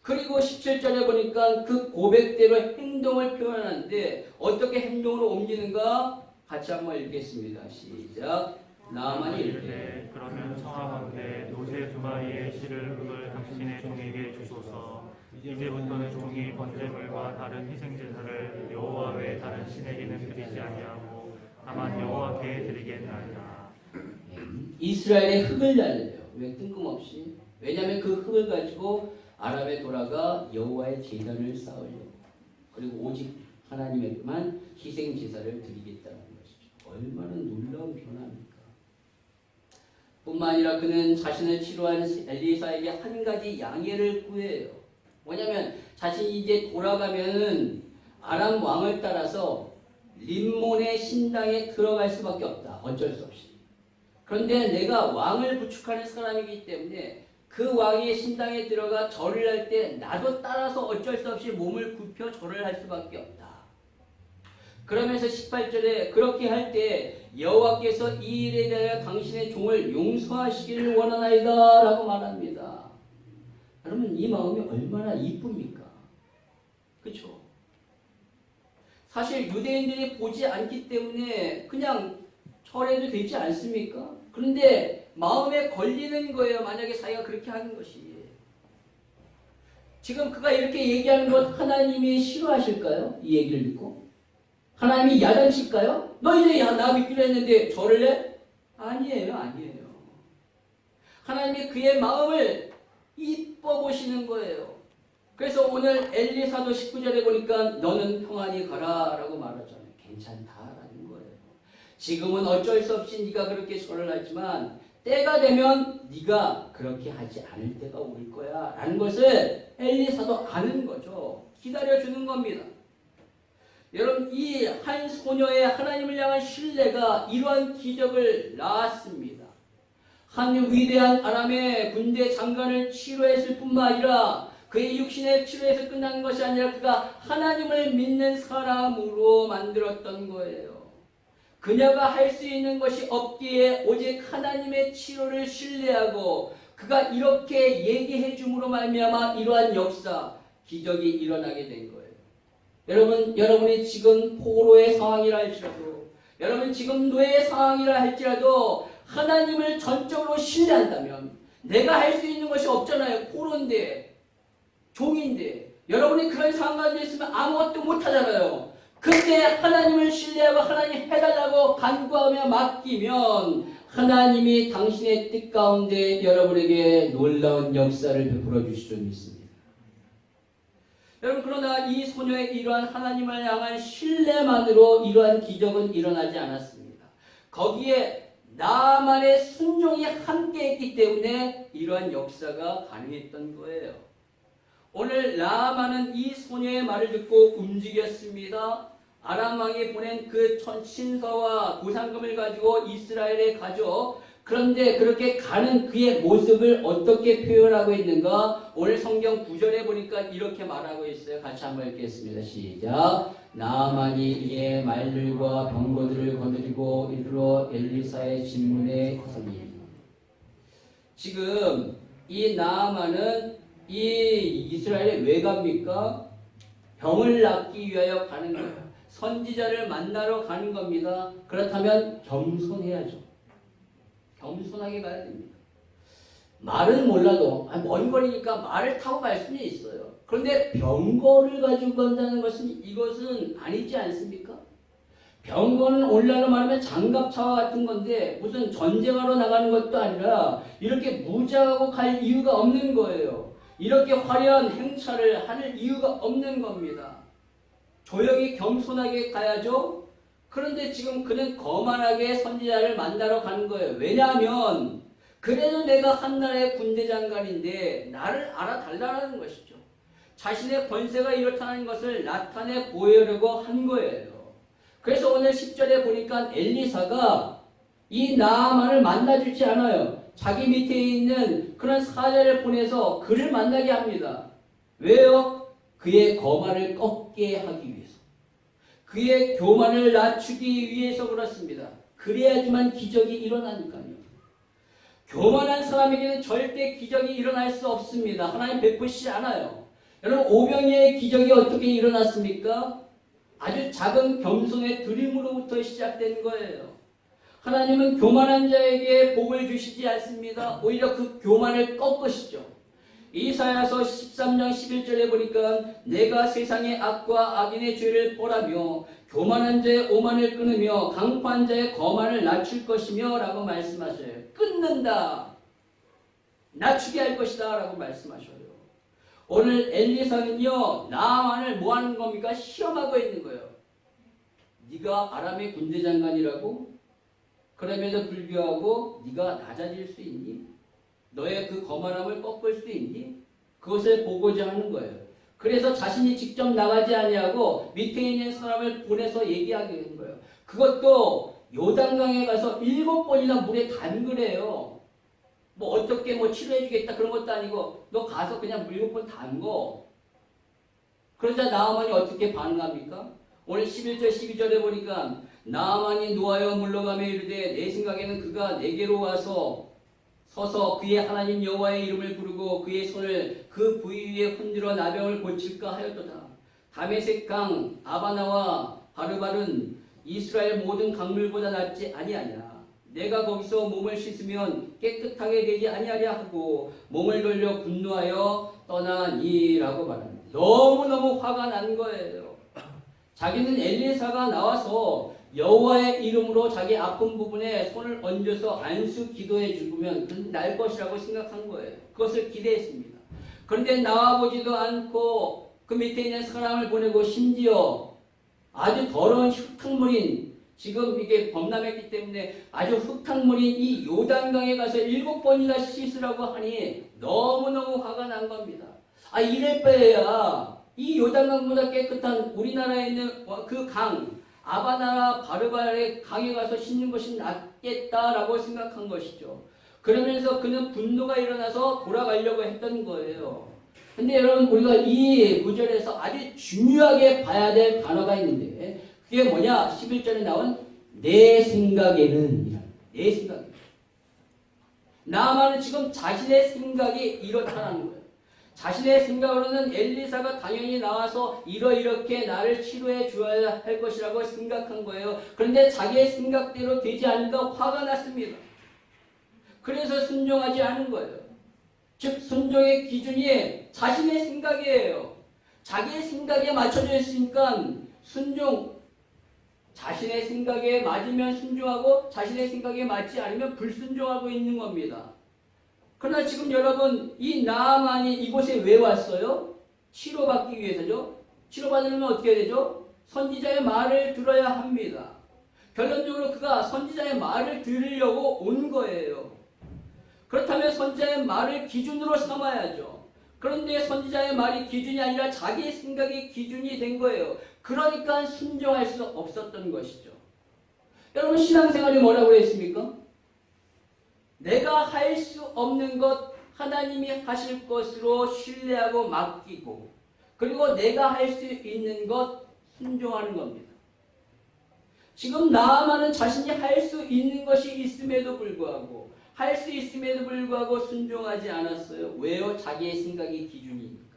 그리고 17절에 보니까 그 고백대로 행동을 표현하는데 어떻게 행동으로 옮기는가? 같이 한번 읽겠습니다. 시작. 나아만이 이르되 그러면 청하건대 노새 두 마리의 실을 흙을 당신의 종에게 주소서. 이제부터는 종이 번제물과 다른 희생제사를 여호와 외 다른 신에게는 드리지 아니하고 다만 여호와께 드리겠나이다. 이스라엘의 흙을 날려요. 왜? 뜬금없이. 왜냐하면 그 흙을 가지고 아람에 돌아가 여호와의 제단을 쌓으려고. 그리고 오직 하나님에게만 희생 제사를 드리겠다는 것이죠. 얼마나 놀라운 변화입니까? 뿐만 아니라 그는 자신을 치료한 엘리사에게 한 가지 양해를 구해요. 뭐냐면 자신이 이제 돌아가면은 아람 왕을 따라서 림몬의 신당에 들어갈 수밖에 없다. 어쩔 수 없이. 그런데 내가 왕을 부축하는 사람이기 때문에 그 왕의 신당에 들어가 절을 할 때 나도 따라서 어쩔 수 없이 몸을 굽혀 절을 할 수밖에 없다. 그러면서 18절에 그렇게 할 때 여호와께서 이 일에 대하여 당신의 종을 용서하시기를 원하나이다 라고 말합니다. 여러분, 이 마음이 얼마나 이쁩니까? 그렇죠? 사실 유대인들이 보지 않기 때문에 그냥 절해도 되지 않습니까? 그런데 마음에 걸리는 거예요. 만약에 자기가 그렇게 하는 것이. 지금 그가 이렇게 얘기하는 것 하나님이 싫어하실까요? 이 얘기를 듣고. 하나님이 야단칠까요? 너 이제 나 믿기로 했는데 절을 해? 아니에요. 아니에요. 하나님이 그의 마음을 이뻐 보시는 거예요. 그래서 오늘 엘리사도 19절에 보니까 너는 평안히 가라 라고 말하잖아요. 괜찮다라는 거예요. 지금은 어쩔 수 없이 네가 그렇게 절을 하지만 때가 되면 네가 그렇게 하지 않을 때가 올 거야 라는 것을 엘리사도 아는 거죠. 기다려주는 겁니다. 여러분, 이 한 소녀의 하나님을 향한 신뢰가 이러한 기적을 낳았습니다. 한 위대한 아람의 군대 장관을 치료했을 뿐만 아니라 그의 육신의 치료에서 끝난 것이 아니라 그가 하나님을 믿는 사람으로 만들었던 거예요. 그녀가 할 수 있는 것이 없기에 오직 하나님의 치료를 신뢰하고 그가 이렇게 얘기해 줌으로 말미암아 이러한 역사, 기적이 일어나게 된 거예요. 여러분이 지금 포로의 상황이라 할지라도, 여러분 지금 노예의 상황이라 할지라도 하나님을 전적으로 신뢰한다면 내가 할 수 있는 것이 없잖아요. 포로인데, 종인데 여러분이 그런 상황 가운데 있으면 아무것도 못하잖아요. 그때 하나님을 신뢰하고 하나님 해달라고 간구하며 맡기면 하나님이 당신의 뜻 가운데 여러분에게 놀라운 역사를 베풀어 주실 줄 믿습니다. 여러분, 그러나 이 소녀의 이러한 하나님을 향한 신뢰만으로 이러한 기적은 일어나지 않았습니다. 거기에 나만의 순종이 함께했기 때문에 이러한 역사가 가능했던 거예요. 오늘 나아만은 이 소녀의 말을 듣고 움직였습니다. 아람 왕이 보낸 그 신서와 보상금을 가지고 이스라엘에 가죠. 그런데 그렇게 가는 그의 모습을 어떻게 표현하고 있는가? 오늘 성경 9절에 보니까 이렇게 말하고 있어요. 같이 한번 읽겠습니다. 시작. 나아만이 이에 말들과 병거들을 거느리고 이르러 엘리사의 진문에 서니. 지금 이 나아만은 이 이스라엘에 왜 갑니까? 병을 낫기 위하여 가는 거예요. 선지자를 만나러 가는 겁니다. 그렇다면 겸손해야죠. 겸손하게 가야 됩니다. 말은 몰라도 먼 거리니까 말을 타고 갈 수는 있어요. 그런데 병거를 가지고 간다는 것은 이것은 아니지 않습니까? 병거는 오늘날로 말하면 장갑차와 같은 건데 무슨 전쟁하러 나가는 것도 아니라 이렇게 무장하고 갈 이유가 없는 거예요. 이렇게 화려한 행차를 할 이유가 없는 겁니다. 조용히 겸손하게 가야죠. 그런데 지금 그는 거만하게 선지자를 만나러 가는 거예요. 왜냐하면 그래도 내가 한 나라의 군대 장관인데 나를 알아달라는 것이죠. 자신의 권세가 이렇다는 것을 나타내 보이려고 한 거예요. 그래서 오늘 10절에 보니까 엘리사가 이 나아만을 만나주지 않아요. 자기 밑에 있는 그런 사자를 보내서 그를 만나게 합니다. 왜요? 그의 거만을 꺾게 하기 위해서. 그의 교만을 낮추기 위해서 그렇습니다. 그래야지만 기적이 일어나니까요. 교만한 사람에게는 절대 기적이 일어날 수 없습니다. 하나님 베푸시지 않아요. 여러분 오병이의 기적이 어떻게 일어났습니까? 아주 작은 겸손의 드림으로부터 시작된 거예요. 하나님은 교만한 자에게 복을 주시지 않습니다. 오히려 그 교만을 꺾으시죠. 이사야서 13장 11절에 보니까 내가 세상의 악과 악인의 죄를 벌하며 교만한 자의 오만을 끊으며 강포한 자의 거만을 낮출 것이며 라고 말씀하셔요. 끊는다. 낮추게 할 것이다 라고 말씀하셔요. 오늘 엘리사는요 나아만을 뭐 하는 겁니까? 시험하고 있는 거예요. 네가 아람의 군대 장관이라고? 그럼에도 불구하고 네가 낮아질 수 있니? 너의 그 거만함을 꺾을 수 있니? 그것을 보고자 하는 거예요. 그래서 자신이 직접 나가지 아니하고 밑에 있는 사람을 보내서 얘기하게 된 거예요. 그것도 요단강에 가서 7번이나 물에 담그래요. 뭐 어떻게 뭐 치료해주겠다 그런 것도 아니고 너 가서 그냥 7번 담궈. 그러자 나아만이 어떻게 반응합니까? 오늘 11절 12절에 보니까 나아만이 노하여 물러가며 이르되 내 생각에는 그가 내게로 와서 서서 그의 하나님 여호와의 이름을 부르고 그의 손을 그 부위 위에 흔들어 나병을 고칠까 하였도다. 다메섹 강 아바나와 바르발은 이스라엘 모든 강물보다 낫지 아니하냐. 내가 거기서 몸을 씻으면 깨끗하게 되지 아니하랴 하고 몸을 돌려 분노하여 떠나니라고 말합니다. 너무너무 화가 난 거예요. 자기는 엘리사가 나와서 여호와의 이름으로 자기 아픈 부분에 손을 얹어서 안수 기도해 주면 그는 날 것이라고 생각한 거예요. 그것을 기대했습니다. 그런데 나와보지도 않고 그 밑에 있는 사람을 보내고 심지어 아주 더러운 흙탕물인 지금 이게 범람했기 때문에 아주 흙탕물인 이 요단강에 가서 7번이나 씻으라고 하니 너무너무 화가 난 겁니다. 이럴 바에야 이 요단강보다 깨끗한 우리나라에 있는 그 강 아바나나 바르발의 강에 가서 씻는 것이 낫겠다라고 생각한 것이죠. 그러면서 그는 분노가 일어나서 돌아가려고 했던 거예요. 근데 여러분 우리가 이 구절에서 아주 중요하게 봐야 될 단어가 있는데 그게 뭐냐? 11절에 나온 내 생각에는 내 생각. 나아만은 지금 자신의 생각이 이렇다는 거예요. 자신의 생각으로는 엘리사가 당연히 나와서 이렇게 나를 치료해 주어야 할 것이라고 생각한 거예요. 그런데 자기의 생각대로 되지 않으니까 화가 났습니다. 그래서 순종하지 않은 거예요. 즉 순종의 기준이 자신의 생각이에요. 자기의 생각에 맞춰져 있으니까 순종, 자신의 생각에 맞으면 순종하고 자신의 생각에 맞지 않으면 불순종하고 있는 겁니다. 그러나 지금 여러분 이 나아만이 이곳에 왜 왔어요? 치료받기 위해서죠. 치료받으려면 어떻게 되죠? 선지자의 말을 들어야 합니다. 결론적으로 그가 선지자의 말을 들으려고 온 거예요. 그렇다면 선지자의 말을 기준으로 삼아야죠. 그런데 선지자의 말이 기준이 아니라 자기의 생각이 기준이 된 거예요. 그러니까 순종할 수 없었던 것이죠. 여러분 신앙생활이 뭐라고 했습니까? 내가 할 수 없는 것 하나님이 하실 것으로 신뢰하고 맡기고 그리고 내가 할 수 있는 것 순종하는 겁니다. 지금 나아만은 자신이 할 수 있는 것이 있음에도 불구하고 할 수 있음에도 불구하고 순종하지 않았어요. 왜요? 자기의 생각이 기준이니까.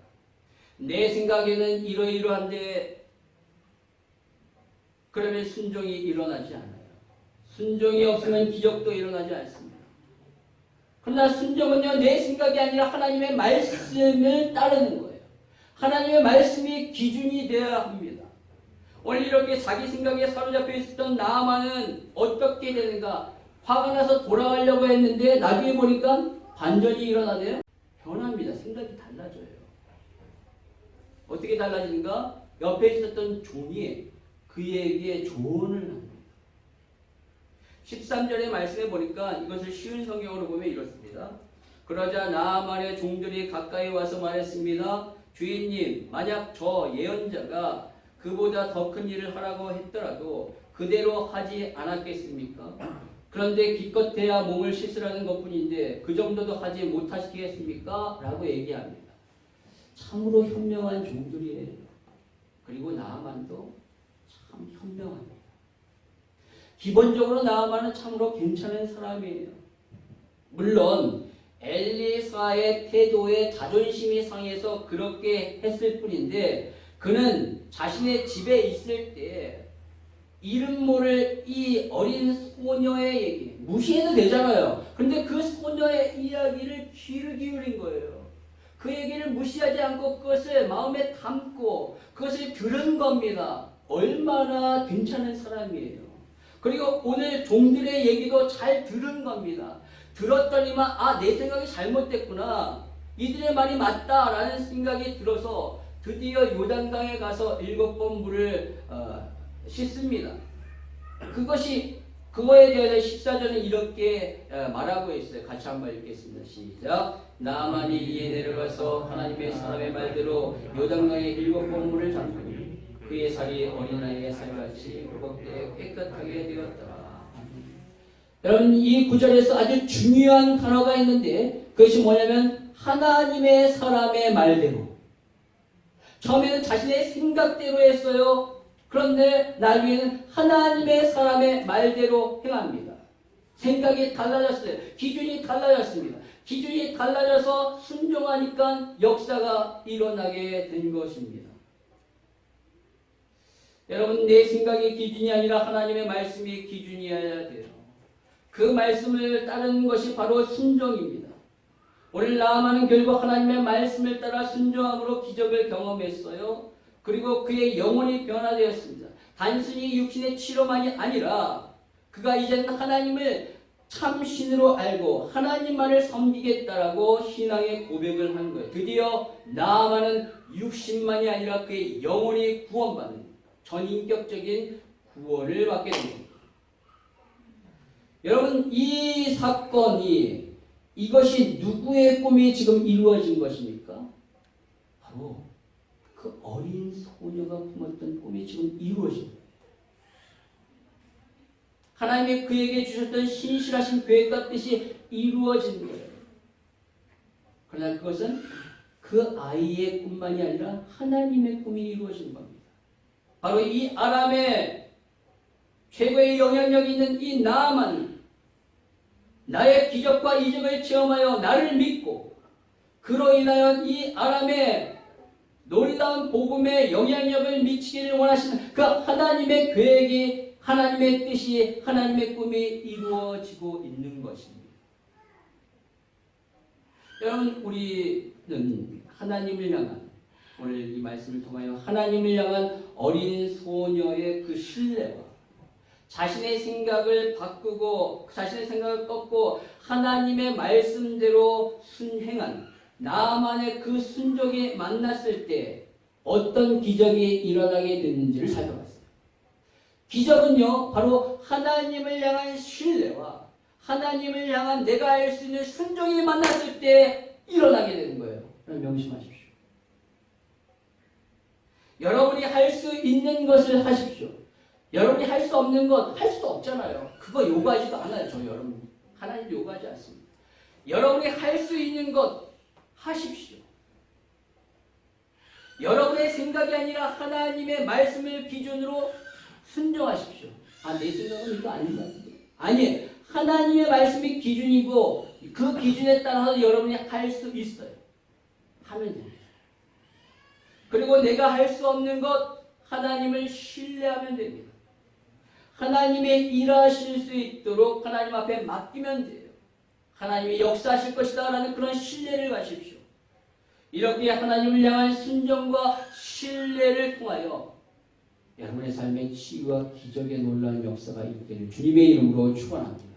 내 생각에는 이러이러한데 그러면 순종이 일어나지 않아요. 순종이 없으면 기적도 일어나지 않습니다. 그러나 순종은요, 내 생각이 아니라 하나님의 말씀을 따르는 거예요. 하나님의 말씀이 기준이 되어야 합니다. 오늘 이렇게 자기 생각에 사로잡혀 있었던 나아만은 어떻게 되는가? 화가 나서 돌아가려고 했는데 나중에 보니까 반전이 일어나네요. 변합니다. 생각이 달라져요. 어떻게 달라지는가? 옆에 있었던 종이 그에게 조언을 합니다. 13절의 말씀에 보니까 이것을 쉬운 성경으로 보면 이렇습니다. 그러자 나아만의 종들이 가까이 와서 말했습니다. 주인님, 만약 저 예언자가 그보다 더 큰 일을 하라고 했더라도 그대로 하지 않았겠습니까? 그런데 기껏해야 몸을 씻으라는 것뿐인데 그 정도도 하지 못하시겠습니까? 라고 얘기합니다. 참으로 현명한 종들이에요. 그리고 나아만도 참 현명합니다. 기본적으로 나아만은 참으로 괜찮은 사람이에요. 물론 엘리사의 태도에 자존심이 상해서 그렇게 했을 뿐인데 그는 자신의 집에 있을 때 이름 모를 이 어린 소녀의 얘기 무시해도 되잖아요. 그런데 그 소녀의 이야기를 귀를 기울인 거예요. 그 얘기를 무시하지 않고 그것을 마음에 담고 그것을 들은 겁니다. 얼마나 괜찮은 사람이에요. 그리고 오늘 종들의 얘기도 잘 들은 겁니다. 들었더니만 내 생각이 잘못됐구나. 이들의 말이 맞다라는 생각이 들어서 드디어 요단강에 가서 7번 물을 씻습니다. 그거에 대해서 14절은 이렇게 말하고 있어요. 같이 한번 읽겠습니다. 시작. 나아만이 이에 내려가서 하나님의 사람의 말대로 요단강에 7번 물을 담그니 그의 살이 어린아이의 살같이 곱게 깨끗하게 되었더라. 여러분, 이 구절에서 아주 중요한 단어가 있는데 그것이 뭐냐면 하나님의 사람의 말대로. 처음에는 자신의 생각대로 했어요. 그런데 나중에는 하나님의 사람의 말대로 행합니다. 생각이 달라졌어요. 기준이 달라졌습니다. 기준이 달라져서 순종하니까 역사가 일어나게 된 것입니다. 여러분, 내 생각이 기준이 아니라 하나님의 말씀이 기준이어야 돼요. 그 말씀을 따르는 것이 바로 순종입니다. 오늘 나아만은 결국 하나님의 말씀을 따라 순종함으로 기적을 경험했어요. 그리고 그의 영혼이 변화되었습니다. 단순히 육신의 치료만이 아니라 그가 이제는 하나님을 참 신으로 알고 하나님만을 섬기겠다라고 신앙의 고백을 한 거예요. 드디어 나아만은 육신만이 아니라 그의 영혼이 구원받는 전인격적인 구원을 받게 됩니다. 여러분, 이 사건이 이것이 누구의 꿈이 지금 이루어진 것입니까? 바로 그 어린 소녀가 품었던 꿈이 지금 이루어진 거예요. 하나님이 그에게 주셨던 신실하신 계획과 뜻이 이루어진 거예요. 그러나 그것은 그 아이의 꿈만이 아니라 하나님의 꿈이 이루어진 겁니다. 바로 이 아람의 최고의 영향력이 있는 이 나아만, 나의 기적과 이적을 체험하여 나를 믿고 그로 인하여 이 아람의 놀라운 복음의 영향력을 미치기를 원하시는 그 하나님의 계획이, 하나님의 뜻이, 하나님의 꿈이 이루어지고 있는 것입니다. 여러분, 우리는 하나님을 향한, 오늘 이 말씀을 통하여 하나님을 향한 어린 소녀의 그 신뢰와 자신의 생각을 바꾸고 자신의 생각을 꺾고 하나님의 말씀대로 순행한 나아만의 그 순종이 만났을 때 어떤 기적이 일어나게 됐는지를 살펴봤어요. 기적은요, 바로 하나님을 향한 신뢰와 하나님을 향한 내가 할 수 있는 순종이 만났을 때 일어나게 되는 거예요. 명심하십시오. 여러분이 할 수 있는 것을 하십시오. 여러분이 할 수 없는 것 할 수 없잖아요. 그거 요구하지도 않아요. 저 여러분 하나님 요구하지 않습니다. 여러분이 할 수 있는 것 하십시오. 여러분의 생각이 아니라 하나님의 말씀을 기준으로 순종하십시오. 내 생각은 이거 아닌 것 같은데. 아니, 하나님의 말씀이 기준이고 그 기준에 따라서 여러분이 할 수 있어요. 하면 됩니다. 그리고 내가 할 수 없는 것 하나님을 신뢰하면 됩니다. 하나님의 일하실 수 있도록 하나님 앞에 맡기면 돼요. 하나님이 역사하실 것이다 라는 그런 신뢰를 가십시오. 이렇게 하나님을 향한 순종과 신뢰를 통하여 여러분의 삶에 치유와 기적의 놀라운 역사가 있기를 주님의 이름으로 축원합니다.